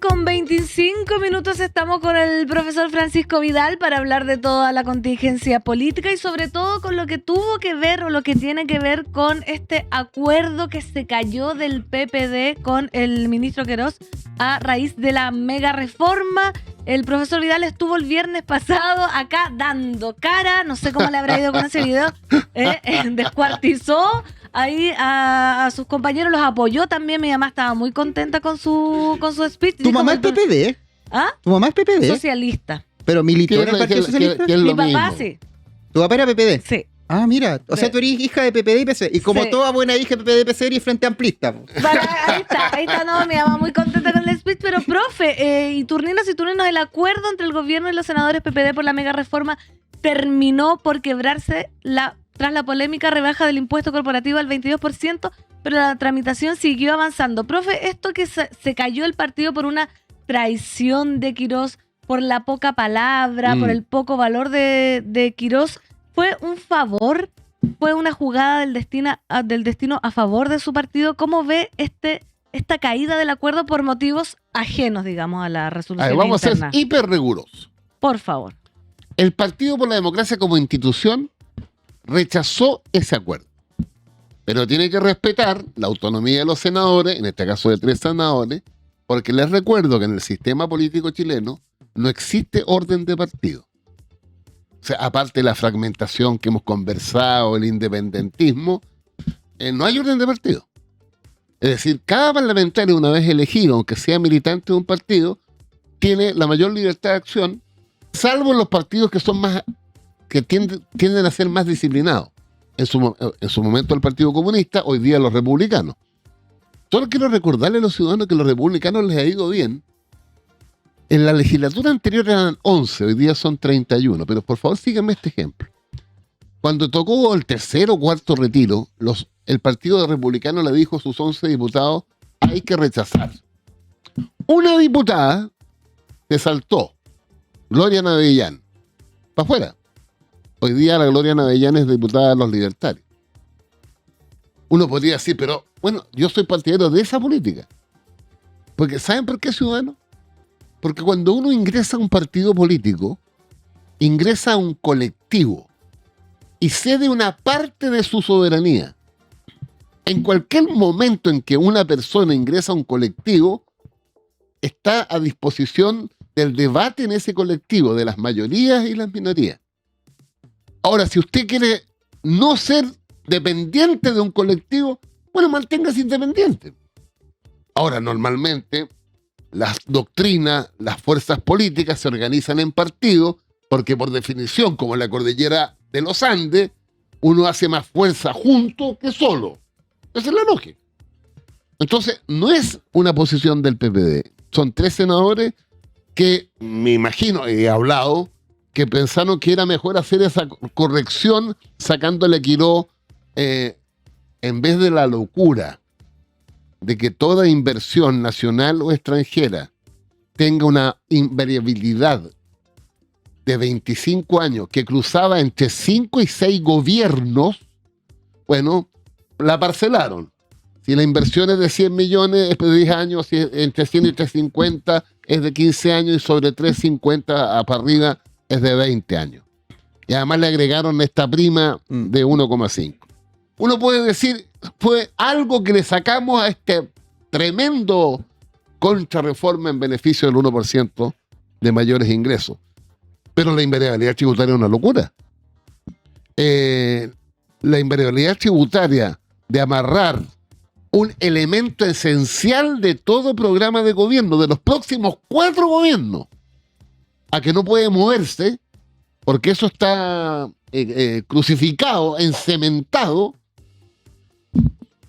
con 25 minutos estamos con el profesor Francisco Vidal para hablar de toda la contingencia política y sobre todo con lo que tuvo que ver o lo que tiene que ver con este acuerdo que se cayó del PPD con el ministro Queiroz a raíz de la mega reforma. El profesor Vidal estuvo el viernes pasado acá dando cara, no sé cómo le habrá ido con ese video, descuartizó ahí a sus compañeros, los apoyó también. Mi mamá estaba muy contenta con su speech. ¿Tu mamá es PPD? ¿Ah? ¿Tu mamá es PPD? Socialista. ¿Pero militó en el Partido Socialista? Mi papá sí. ¿Tu papá era PPD? Sí. Ah, mira, o sea, tú eres hija de PPD y PC. Y como Sí. toda buena hija de PPD y PC, eres frente amplista. Vale, ahí está, no, mi mamá muy contenta con el speech, pero profe, y turninos, el acuerdo entre el gobierno y los senadores PPD por la mega reforma terminó por quebrarse tras la polémica rebaja del impuesto corporativo al 22%, pero la tramitación siguió avanzando. Profe, esto que se cayó el partido por una traición de Queiroz, por la poca palabra, por el poco valor de Queiroz, ¿fue un favor? ¿Fue una jugada del destino a favor de su partido? ¿Cómo ve esta caída del acuerdo por motivos ajenos, digamos, a la resolución interna? Vamos a ser hiper rigurosos. Por favor. El Partido por la Democracia como institución rechazó ese acuerdo, pero tiene que respetar la autonomía de los senadores, en este caso de 3 senadores, porque les recuerdo que en el sistema político chileno no existe orden de partido. O sea, aparte de la fragmentación que hemos conversado, el independentismo, no hay orden de partido. Es decir, cada parlamentario, una vez elegido, aunque sea militante de un partido, tiene la mayor libertad de acción, salvo los partidos que son más, que tienden a ser más disciplinados. En su momento el Partido Comunista, hoy día los republicanos. Solo quiero recordarle a los ciudadanos que a los republicanos les ha ido bien. En la legislatura anterior eran 11, hoy día son 31, pero por favor síganme este ejemplo. Cuando tocó el tercer o cuarto retiro, el Partido Republicano le dijo a sus 11 diputados, hay que rechazar. Una diputada se saltó, Gloria Navellán, para afuera. Hoy día la Gloria Navellán es diputada de los libertarios. Uno podría decir, pero bueno, yo soy partidario de esa política. Porque ¿saben por qué, ciudadanos? Porque cuando uno ingresa a un partido político, ingresa a un colectivo y cede una parte de su soberanía. En cualquier momento en que una persona ingresa a un colectivo, está a disposición del debate en ese colectivo, de las mayorías y las minorías. Ahora, si usted quiere no ser dependiente de un colectivo, bueno, manténgase independiente. Ahora, normalmente, las doctrinas, las fuerzas políticas se organizan en partidos porque por definición, como en la cordillera de los Andes, uno hace más fuerza junto que solo. Esa es la lógica. Entonces, no es una posición del PPD. Son 3 senadores que, me imagino, he hablado, que pensaron que era mejor hacer esa corrección sacándole a Queiroz en vez de la locura de que toda inversión nacional o extranjera tenga una invariabilidad de 25 años que cruzaba entre 5 y 6 gobiernos, bueno, la parcelaron. Si la inversión es de 100 millones, es de 10 años, si es entre 100 y 350 es de 15 años y sobre 350 para arriba es de 20 años. Y además le agregaron esta prima de 1,5. Uno puede decir, fue algo que le sacamos a este tremendo contrarreforma en beneficio del 1% de mayores ingresos. Pero la invariabilidad tributaria es una locura. La invariabilidad tributaria de amarrar un elemento esencial de todo programa de gobierno, de los próximos 4 gobiernos, a que no puede moverse, porque eso está crucificado, encementado.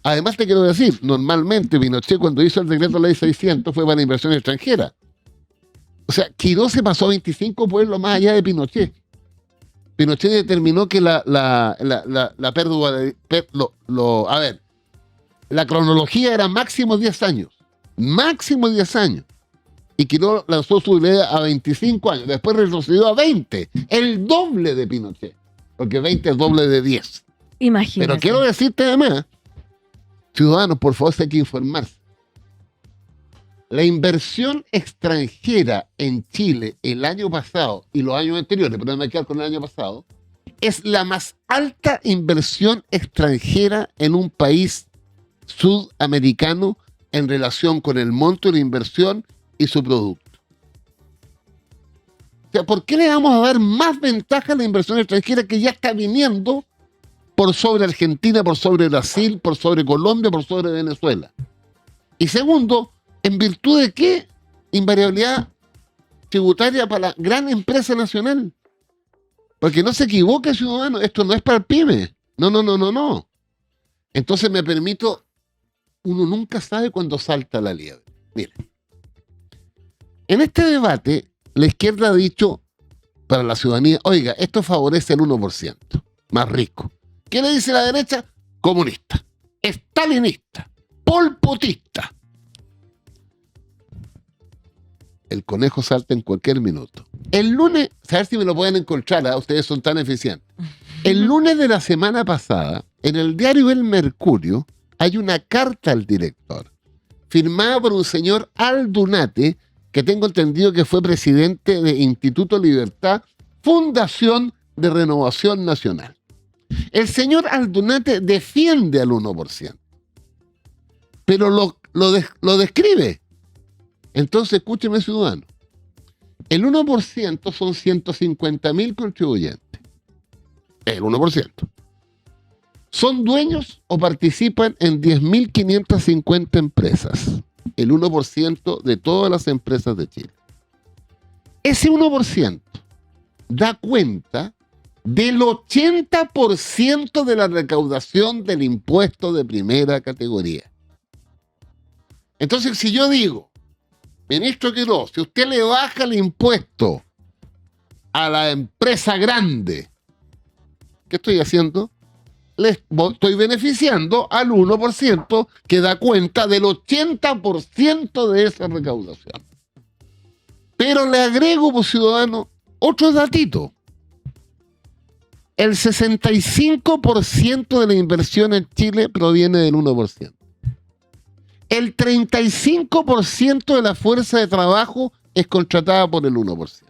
Además te quiero decir, normalmente Pinochet cuando hizo el decreto ley 600 fue para inversión extranjera. O sea, Queiroz se pasó 25 pueblos más allá de Pinochet. Pinochet determinó que la pérdida de... a ver, la cronología era máximo 10 años. Máximo 10 años. Y Queiroz lanzó su idea a 25 años. Después retrocedió a 20. El doble de Pinochet. Porque 20 es doble de 10. Imagínate. Pero quiero decirte además, ciudadanos, por favor, hay que informarse. La inversión extranjera en Chile el año pasado y los años anteriores, pero no me quedo con el año pasado, es la más alta inversión extranjera en un país sudamericano en relación con el monto de la inversión y su producto. O sea, ¿por qué le vamos a dar más ventaja a la inversión extranjera que ya está viniendo por sobre Argentina, por sobre Brasil, por sobre Colombia, por sobre Venezuela? Y segundo, ¿en virtud de qué invariabilidad tributaria para la gran empresa nacional? Porque no se equivoque, ciudadano, esto no es para el pyme. No. Entonces me permito, uno nunca sabe cuándo salta la liebre. Mire, en este debate, la izquierda ha dicho para la ciudadanía, oiga, esto favorece el 1%, más rico. ¿Qué le dice la derecha? Comunista, estalinista, polpotista. El conejo salta en cualquier minuto. El lunes, a ver si me lo pueden encontrar, ustedes son tan eficientes. El lunes de la semana pasada, en el diario El Mercurio, hay una carta al director, firmada por un señor Aldunate, que tengo entendido que fue presidente de Instituto Libertad, Fundación de Renovación Nacional. El señor Aldunate defiende al 1%, pero lo describe. Entonces, escúcheme, ciudadano. El 1% son 150.000 contribuyentes. El 1%. Son dueños o participan en 10.550 empresas. El 1% de todas las empresas de Chile. Ese 1% da cuenta del 80% de la recaudación del impuesto de primera categoría. Entonces, si yo digo, ministro Quirós, si usted le baja el impuesto a la empresa grande, ¿qué estoy haciendo? Le estoy beneficiando al 1% que da cuenta del 80% de esa recaudación. Pero le agrego, pues, ciudadano, otro datito. El 65% de la inversión en Chile proviene del 1%. El 35% de la fuerza de trabajo es contratada por el 1%.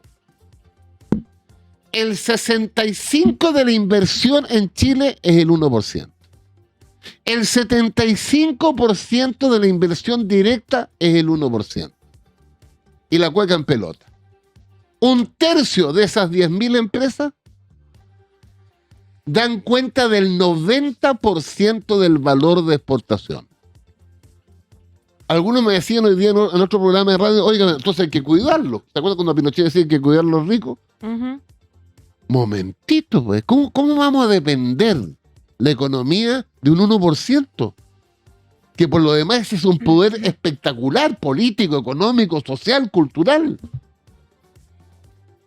El 65% de la inversión en Chile es el 1%. El 75% de la inversión directa es el 1%. Y la cueca en pelota. Un tercio de esas 10.000 empresas dan cuenta del 90% del valor de exportación. Algunos me decían hoy día en otro programa de radio, oigan, entonces hay que cuidarlo. ¿Se acuerdan cuando Pinochet decía que hay que cuidar a los ricos? Uh-huh. Momentito, pues. ¿Cómo vamos a depender la economía de un 1%? Que por lo demás es un poder espectacular, político, económico, social, cultural.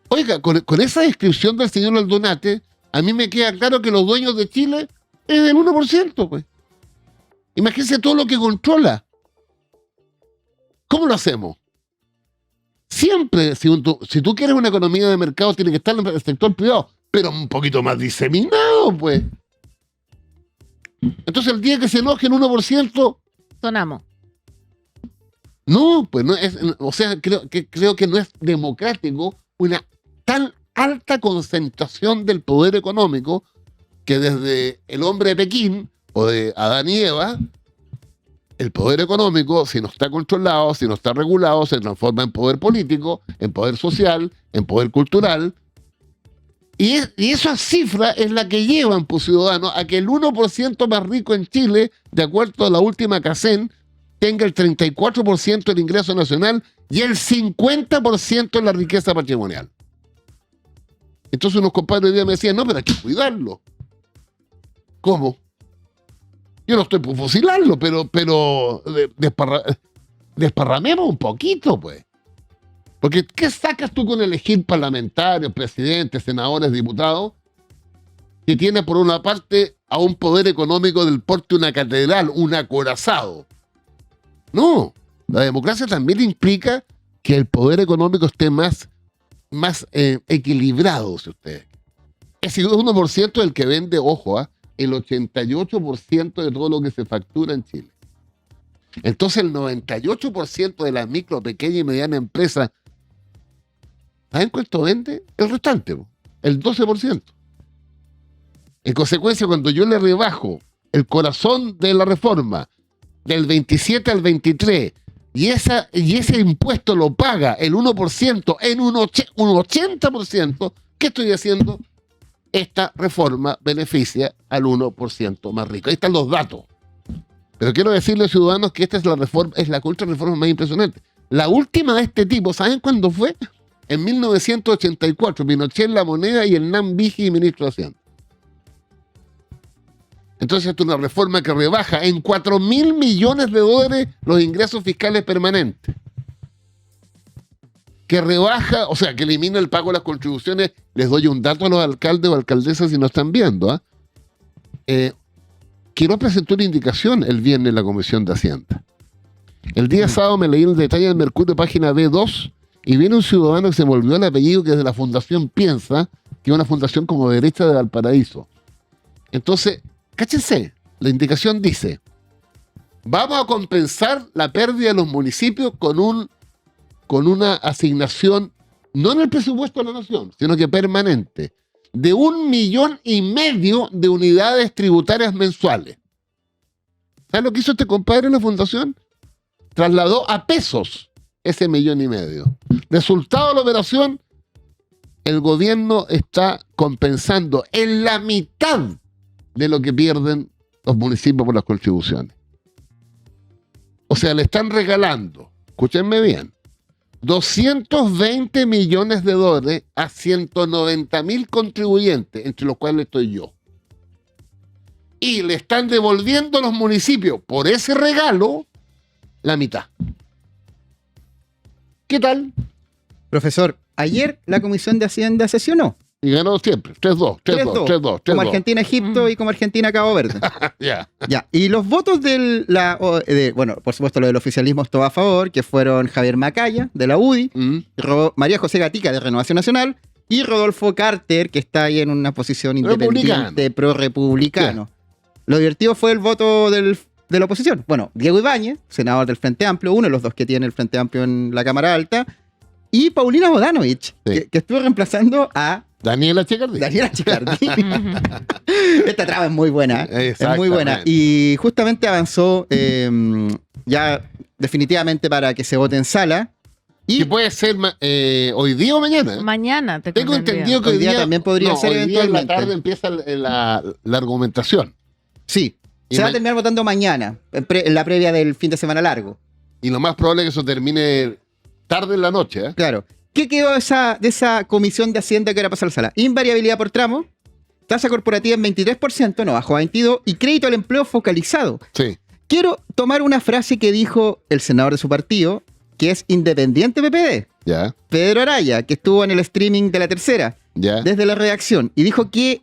Oiga, con esa descripción del señor Aldunate, a mí me queda claro que los dueños de Chile es del 1%, pues. Imagínense todo lo que controla. ¿Cómo lo hacemos? Siempre, si tú quieres una economía de mercado, tiene que estar en el sector privado, pero un poquito más diseminado, pues. Entonces, el día que se enoje el 1%... Sonamos. No, pues no es... O sea, creo que no es democrático una tan alta concentración del poder económico que desde el hombre de Pekín o de Adán y Eva, el poder económico, si no está controlado, si no está regulado, se transforma en poder político, en poder social, en poder cultural. Y esa cifra es la que llevan, pues, ciudadanos, a que el 1% más rico en Chile, de acuerdo a la última CACEN, tenga el 34% del ingreso nacional y el 50% de la riqueza patrimonial. Entonces unos compadres hoy día me decían, no, pero hay que cuidarlo. ¿Cómo? Yo no estoy por fusilarlo, pero desparramemos un poquito, pues. Porque ¿qué sacas tú con elegir parlamentarios, presidentes, senadores, diputados, que tiene por una parte a un poder económico del porte de una catedral, un acorazado? No, la democracia también implica que el poder económico esté más equilibrado, si ustedes. Ese 1% el que vende, ojo, el 88% de todo lo que se factura en Chile. Entonces el 98% de las micro, pequeñas y medianas empresas, ¿saben cuánto vende? El restante, el 12%. En consecuencia, cuando yo le rebajo el corazón de la reforma del 27 al 23 y ese impuesto lo paga el 1% en un 80%, ¿qué estoy haciendo? Esta reforma beneficia al 1% más rico. Ahí están los datos. Pero quiero decirle a los ciudadanos que esta es la reforma, es la contrarreforma más impresionante. La última de este tipo, ¿saben cuándo fue? En 1984, Pinochet en la moneda y el Hernán Vigi, ministro de Hacienda. Entonces, esta es una reforma que rebaja en $4.000 millones los ingresos fiscales permanentes. Que rebaja, o sea, que elimina el pago de las contribuciones. Les doy un dato a los alcaldes o alcaldesas si no están viendo. Quiero presentar una indicación el viernes en la Comisión de Hacienda. El día sábado me leí el detalle del Mercurio, página B2, y viene un ciudadano que se me olvidó el apellido, que es de la Fundación Piensa, que es una fundación como derecha de Valparaíso. Entonces, cáchense, la indicación dice: vamos a compensar la pérdida de los municipios con una asignación, no en el presupuesto de la nación, sino que permanente, de 1,5 millones de unidades tributarias mensuales. ¿Sabes lo que hizo este compadre en la fundación? Trasladó a pesos ese 1,5 millones. Resultado de la operación, el gobierno está compensando en la mitad de lo que pierden los municipios por las contribuciones. O sea, le están regalando, escúchenme bien, $220 millones a 190.000 contribuyentes, entre los cuales estoy yo. Y le están devolviendo a los municipios por ese regalo la mitad. ¿Qué tal? Profesor, ayer la Comisión de Hacienda sesionó. Y ganó siempre, 3-2. Como Argentina-Egipto y como Argentina-Cabo Verde. Ya. Ya. Y los votos bueno, por supuesto, lo del oficialismo es todo a favor, que fueron Javier Macaya, de la UDI, María José Gatica, de Renovación Nacional, y Rodolfo Carter, que está ahí en una posición independiente, pro-republicano. Lo divertido fue el voto de la oposición. Bueno, Diego Ibáñez, senador del Frente Amplio, uno de los dos que tiene el Frente Amplio en la Cámara Alta, y Paulina Bodanovich, que estuvo reemplazando a Daniela Chicardí. Esta trama es muy buena. Es muy buena. Y justamente avanzó ya definitivamente para que se vote en sala. Y que puede ser hoy día o mañana. Mañana, tengo entendido que hoy día también podría ser eventualmente. Hoy día en la tarde empieza la argumentación. Sí. Se va a terminar votando mañana, en la previa del fin de semana largo. Y lo más probable es que eso termine tarde en la noche. Claro. ¿Qué quedó de esa comisión de Hacienda que era pasar a la sala? Invariabilidad por tramo, tasa corporativa en 23%, no bajó a 22%, y crédito al empleo focalizado. Sí. Quiero tomar una frase que dijo el senador de su partido, que es independiente PPD, Ya. Pedro Araya, que estuvo en el streaming de La Tercera, Ya. desde la redacción, y dijo que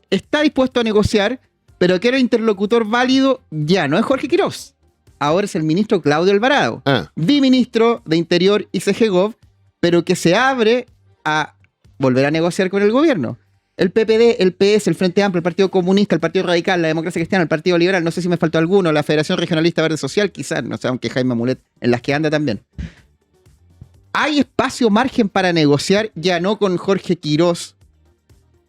está dispuesto a negociar, pero que era interlocutor válido ya no es Jorge Quirós, ahora es el ministro Claudio Alvarado, viceministro de Interior y CGGov, pero que se abre a volver a negociar con el gobierno. El PPD, el PS, el Frente Amplio, el Partido Comunista, el Partido Radical, la Democracia Cristiana, el Partido Liberal, no sé si me faltó alguno, la Federación Regionalista Verde Social, quizás, no sé, aunque Jaime Mulet en las que anda también. ¿Hay espacio, margen para negociar ya no con Jorge Quirós,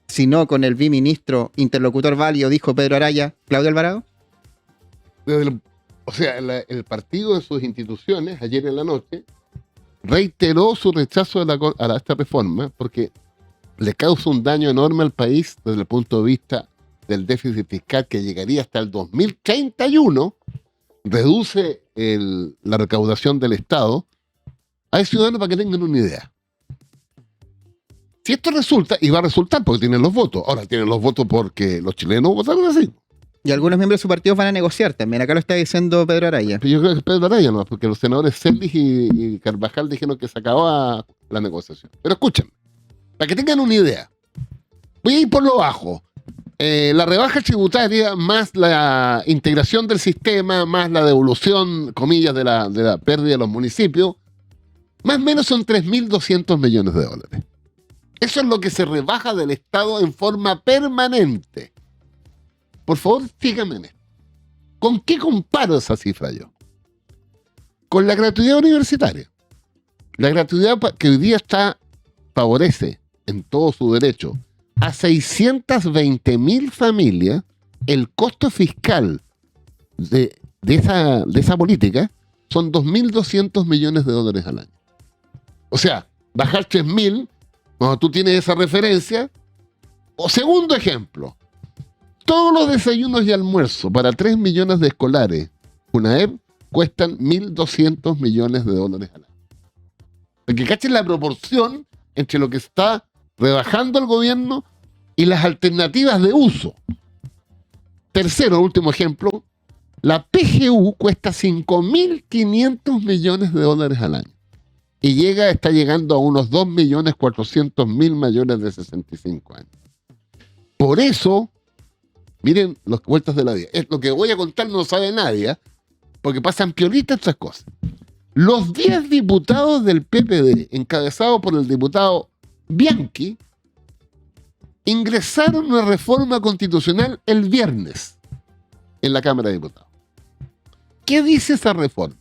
sino con el viceministro interlocutor válido, dijo Pedro Araya, Claudio Alvarado? El partido de sus instituciones, ayer en la noche, reiteró su rechazo a esta reforma porque le causa un daño enorme al país desde el punto de vista del déficit fiscal que llegaría hasta el 2031, reduce la recaudación del Estado. Hay ciudadanos para que tengan una idea. Si esto resulta, y va a resultar porque tienen los votos, ahora tienen los votos porque los chilenos votaron así. Y algunos miembros de su partido van a negociar también. Acá lo está diciendo Pedro Araya. Yo creo que es Pedro Araya, ¿no? Porque los senadores Celis y Carvajal dijeron que se acababa la negociación. Pero escuchen, para que tengan una idea, voy a ir por lo bajo. La rebaja tributaria más la integración del sistema, más la devolución, comillas, de la pérdida de los municipios, más o menos son $3.200 millones. Eso es lo que se rebaja del Estado en forma permanente. Por favor, fíjame en esto. ¿Con qué comparo esa cifra yo? con la gratuidad universitaria. La gratuidad que hoy día favorece en todo su derecho a 620.000 familias, el costo fiscal de esa política son 2.200 millones de dólares al año. O sea, bajar 3.000, cuando tú tienes esa referencia. O segundo ejemplo, todos los desayunos y almuerzos para 3 millones de escolares UNAEP cuestan 1.200 millones de dólares al año. Para que cachen la proporción entre lo que está rebajando el gobierno y las alternativas de uso. Tercero, último ejemplo, la PGU cuesta 5.500 millones de dólares al año y está llegando a unos 2.400.000 mayores de 65 años. Por eso, miren las vueltas de la vida. Lo que voy a contar no sabe nadie, porque pasan piolitas estas cosas. Los 10 diputados del PPD, encabezados por el diputado Bianchi, ingresaron una reforma constitucional el viernes en la Cámara de Diputados. ¿Qué dice esa reforma?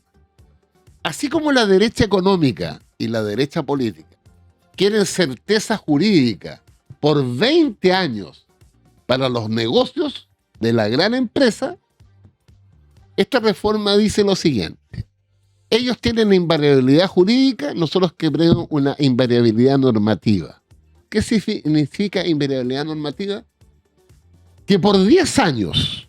Así como la derecha económica y la derecha política quieren certeza jurídica por 20 años para los negocios de la gran empresa, esta reforma dice lo siguiente. Ellos tienen la invariabilidad jurídica, nosotros queremos una invariabilidad normativa. ¿Qué significa invariabilidad normativa? Que por 10 años,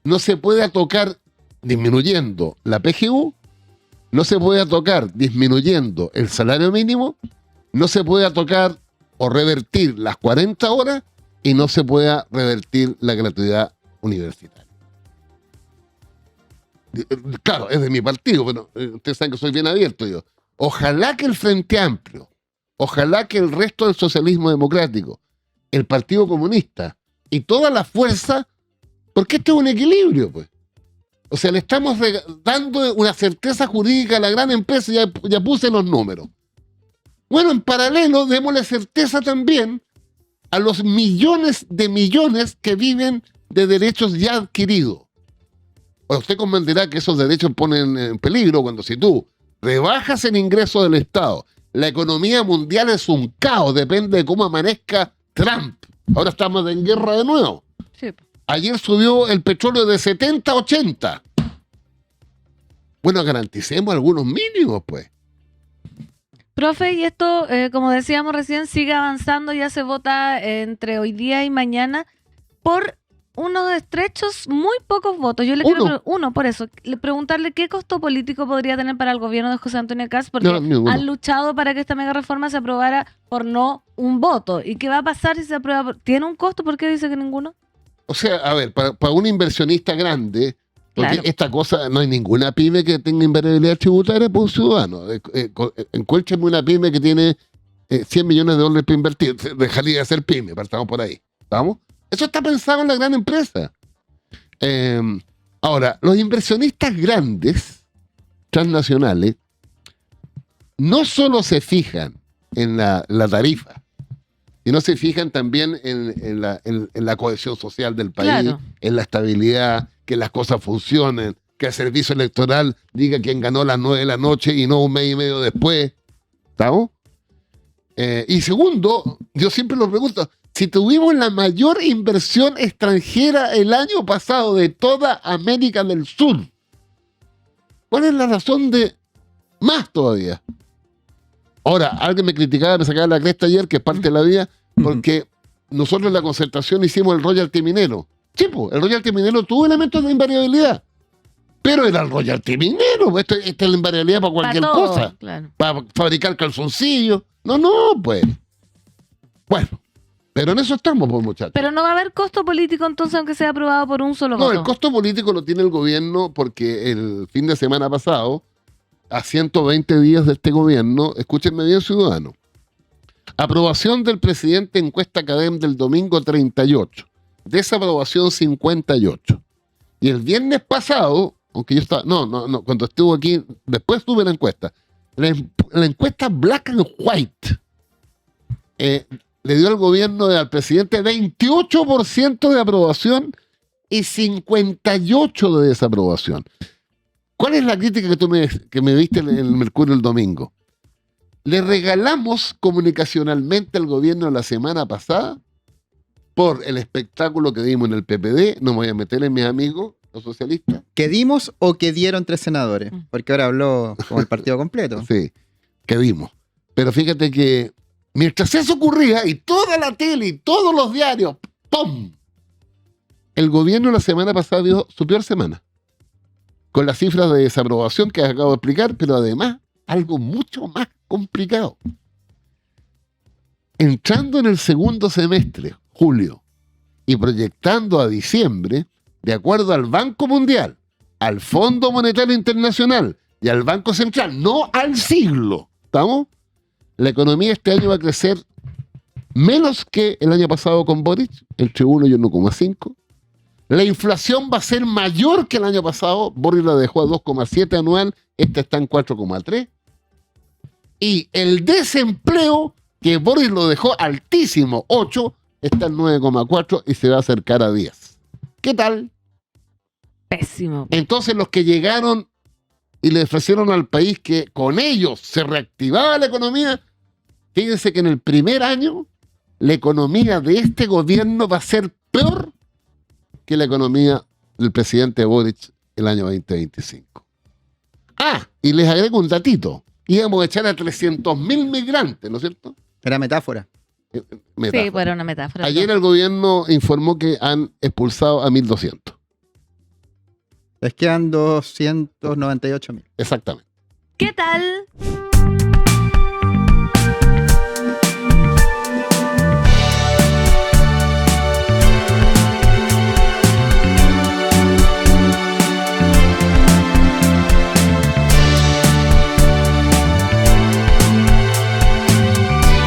no se puede tocar disminuyendo la PGU, no se puede tocar disminuyendo el salario mínimo, no se puede tocar o revertir las 40 horas y no se puede revertir la gratuidad universitaria. Claro, es de mi partido, pero ustedes saben que soy bien abierto yo. Ojalá que el Frente Amplio, ojalá que el resto del socialismo democrático, el Partido Comunista y toda la fuerza, porque esto es un equilibrio, pues. O sea, le estamos dando una certeza jurídica a la gran empresa, ya puse los números. Bueno, en paralelo, démosle certeza también a los millones de millones que viven de derechos ya adquiridos. Bueno, usted comprenderá que esos derechos ponen en peligro cuando si tú rebajas el ingreso del Estado, la economía mundial es un caos, depende de cómo amanezca Trump. Ahora estamos en guerra de nuevo. Sí. Ayer subió el petróleo de 70 a 80. Bueno, garanticemos algunos mínimos, pues. Profe, y esto, como decíamos recién, sigue avanzando, ya se vota entre hoy día y mañana por unos estrechos, muy pocos votos. Yo le quiero por eso, preguntarle qué costo político podría tener para el gobierno de José Antonio Kast, porque han luchado para que esta mega reforma se aprobara por no un voto. ¿Y qué va a pasar si se aprueba? ¿Tiene un costo? ¿Por qué dice que ninguno? O sea, a ver, para un inversionista grande, porque esta cosa, no hay ninguna pyme que tenga invariabilidad tributaria por un ciudadano. Encuéntrame una pyme que tiene 100 millones de dólares para invertir. Dejaría de ser pyme, partamos por ahí. ¿Estamos? Eso está pensado en la gran empresa. Ahora, los inversionistas grandes, transnacionales, no solo se fijan en la tarifa, sino se fijan también en la cohesión social del país, en la estabilidad, que las cosas funcionen, que el servicio electoral diga quién ganó a las 9 de la noche y no un mes y medio después. ¿Estamos? Y segundo, yo siempre lo pregunto, si tuvimos la mayor inversión extranjera el año pasado de toda América del Sur, ¿cuál es la razón de más todavía? Ahora, alguien me criticaba, me sacaba la cresta ayer, que es parte de la vida, porque nosotros en la concertación hicimos el royalty minero. Sí, pues, el royalty minero tuvo elementos de invariabilidad, pero era el royalty minero. Esta es la invariabilidad para cualquier cosa. Claro. Para fabricar calzoncillos. No, pues. Bueno, pero en eso estamos, pues, muchachos. Pero no va a haber costo político entonces, aunque sea aprobado por un solo voto. No, el costo político lo tiene el gobierno porque el fin de semana pasado, a 120 días de este gobierno, escúchenme bien, ciudadanos, aprobación del presidente encuesta CADEM del domingo 38, desaprobación 58. Y el viernes pasado, aunque yo estaba, no, cuando estuve aquí, después tuve la encuesta, la encuesta Black and White le dio al gobierno, al presidente, 28% de aprobación y 58 de desaprobación. ¿Cuál es la crítica que me diste en el Mercurio el domingo? Le regalamos comunicacionalmente al gobierno la semana pasada por el espectáculo que dimos en el PPD. No me voy a meter en mis amigos, los socialistas. ¿Que dimos o que dieron 3 senadores? Porque ahora habló con el partido completo. Sí, que dimos. Pero fíjate que mientras eso ocurría, y toda la tele y todos los diarios, ¡pum! El gobierno la semana pasada dio su peor semana. Con las cifras de desaprobación que acabo de explicar, pero además algo mucho más complicado. Entrando en el segundo semestre, julio, y proyectando a diciembre, de acuerdo al Banco Mundial, al Fondo Monetario Internacional y al Banco Central, no al siglo, ¿estamos? La economía este año va a crecer menos que el año pasado con Boric, entre 1 y 1,5. La inflación va a ser mayor que el año pasado. Boric la dejó a 2,7 anual, esta está en 4,3. Y el desempleo, que Boric lo dejó altísimo, 8, está en 9,4 y se va a acercar a 10. ¿Qué tal? Pésimo. Entonces los que llegaron y le ofrecieron al país que con ellos se reactivaba la economía, fíjense que en el primer año la economía de este gobierno va a ser peor que la economía del presidente Boric el año 2025. Y les agrego un datito. Íbamos a echar a 300.000 migrantes, ¿no es cierto? Era metáfora. Sí, pues era una metáfora. Ayer el gobierno informó que han expulsado a 1.200. Les quedan 298.000. Exactamente. ¿Qué tal?